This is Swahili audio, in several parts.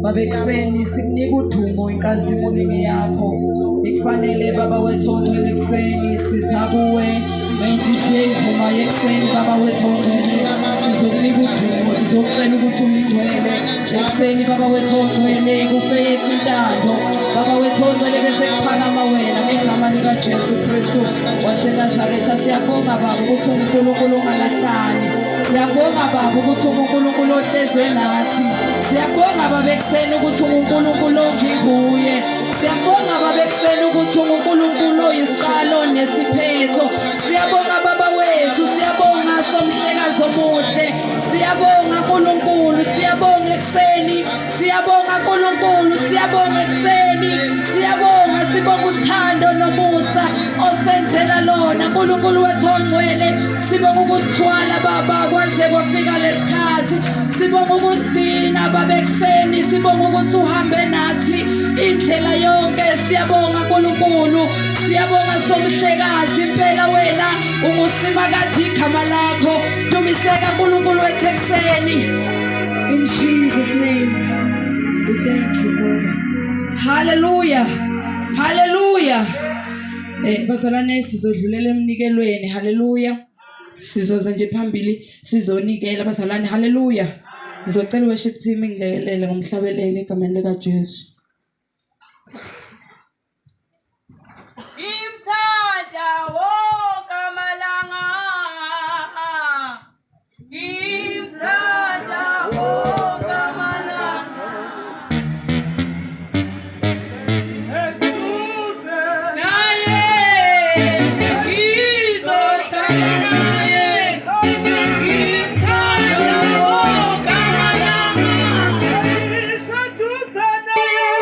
Babekuseni sikunika udumo inkazimulo yakho. Ikufanele baba wethu ongcwele ekuseni siza kuwe. Ngenhliziyo ivuma yekuseni baba wethu ongcwele. Sizokunika udumo, sizokucela ukuthi ungcwele. Ekuseni baba wethu ongcwele kufe yethu intando. Baba wethu ongcwele bese kuphakama wena ngegama lika Jesu Kristu waseNazaretha. Siyabonga baba ukuthi uNkulunkulu ongalahlani. Siyabonga baba ukuthi uNkulunkulu ohleze nathi. Siyabonga baba ekuseni ukuthi uNkulunkulu onjinguye. Siyabonga baba ekuseni ukuthi uNkulunkulu oyisiqalo nesiphetho. Siyabonga baba wethu, siyabonga somhlekazi omuhle. Siyabonga uNkulunkulu, siyabonga ekuseni. Siyabonga uNkulunkulu, siyabonga ekuseni. Siyabonga, sibonga uthando nomusa osenzela lona uNkulunkulu wethu ongcwele. Sibonga ukusithwala baba kwaze kwafika lesikhathi. Sibonga ukusidina baba ekuseni. Sibonga ukuthi uhambe nathi indlela yonke. Siyabonga uNkulunkulu, siyabonga somhlekazi. Impela wena ungusimakade igama lakho. Dumiseka uNkulunkulu wethu ekuseni. In Jesus name we thank you Father. Hallelujah. Hallelujah. Bazalwane sizodlulela emnikelweni. Hallelujah. Sizoza nje phambili sizonikela bazalwane. Hallelujah. Ngizocela worship team ingilelele ngomhlabeleli egameni lika Jesu. Imthanda wonke amalanga. Imthanda wonke amalanga. Naye izohlala naye. Imthanda wonke amalanga. Ishaduza naye.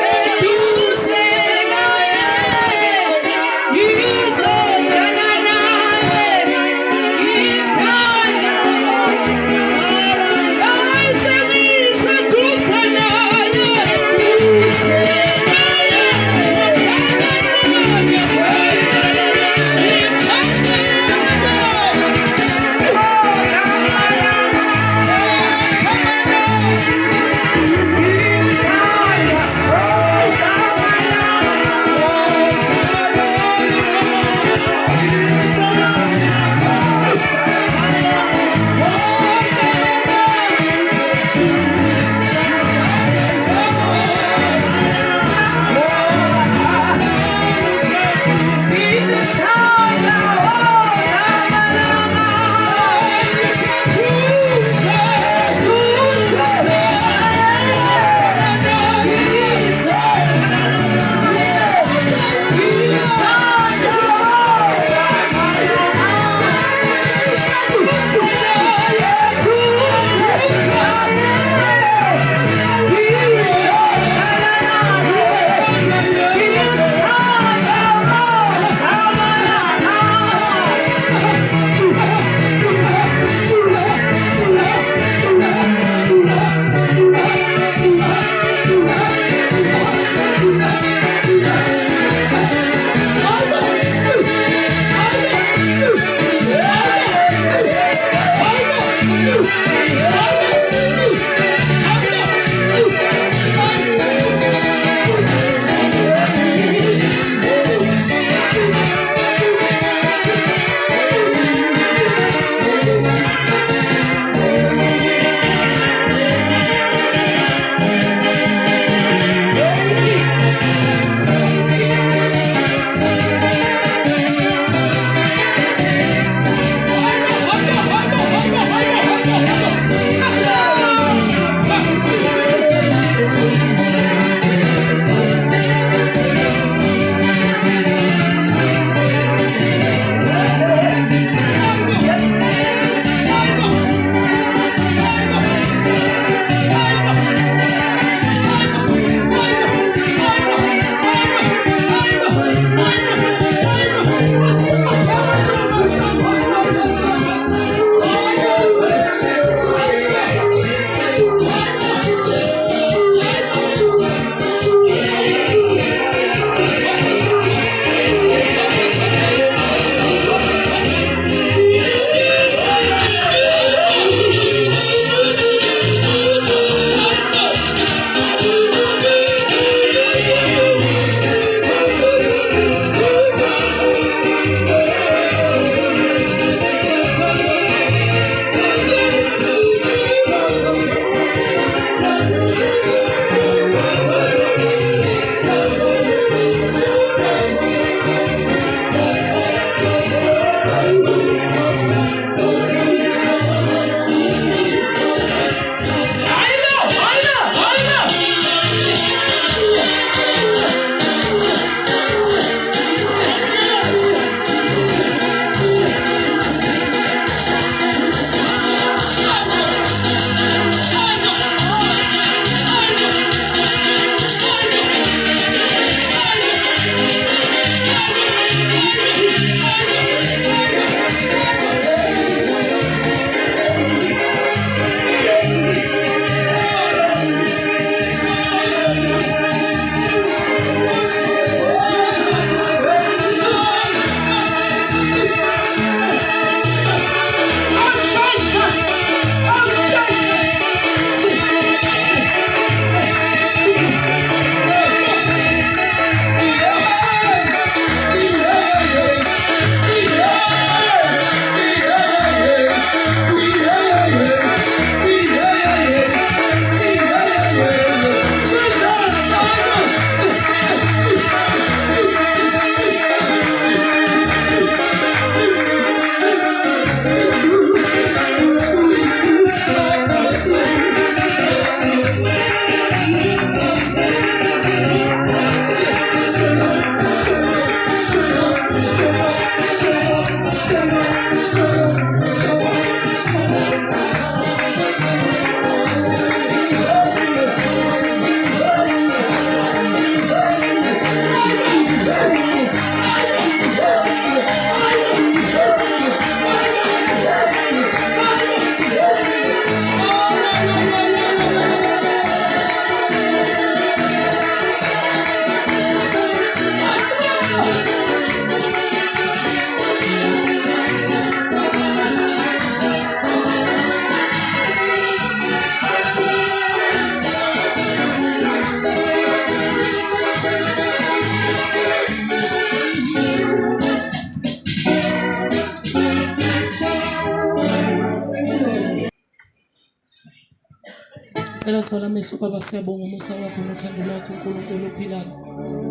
Sicela sala amehlo baba siyabonga umusa wakho nothando lwakho uNkulunkulu ophilayo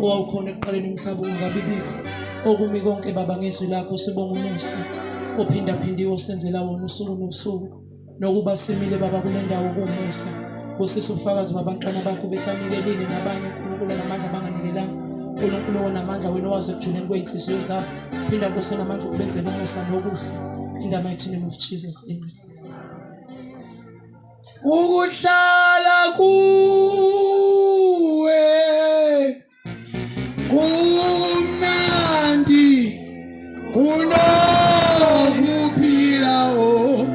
owawukhona ekuqaleni umhlaba ungakabibikho okumi konke baba ngezwi lakho sibonga umusa ophindaphindiwe osenzela wona usuku nosuku nokuba simile baba kule ndawo kumusa usisa ufakazi babantwana bakho besanikelile nabanye uNkulunkulu namandla abanganikelanga uNkulunkulu onamandla wena owazi ekujuleni kwey'nhliziyo zabo phinda Nkosi namandla ukubenzela umusa nokuhle in the mighty name of Jesus, amen. Ukuhlala kuwe kumnandi kunokuphila kuwe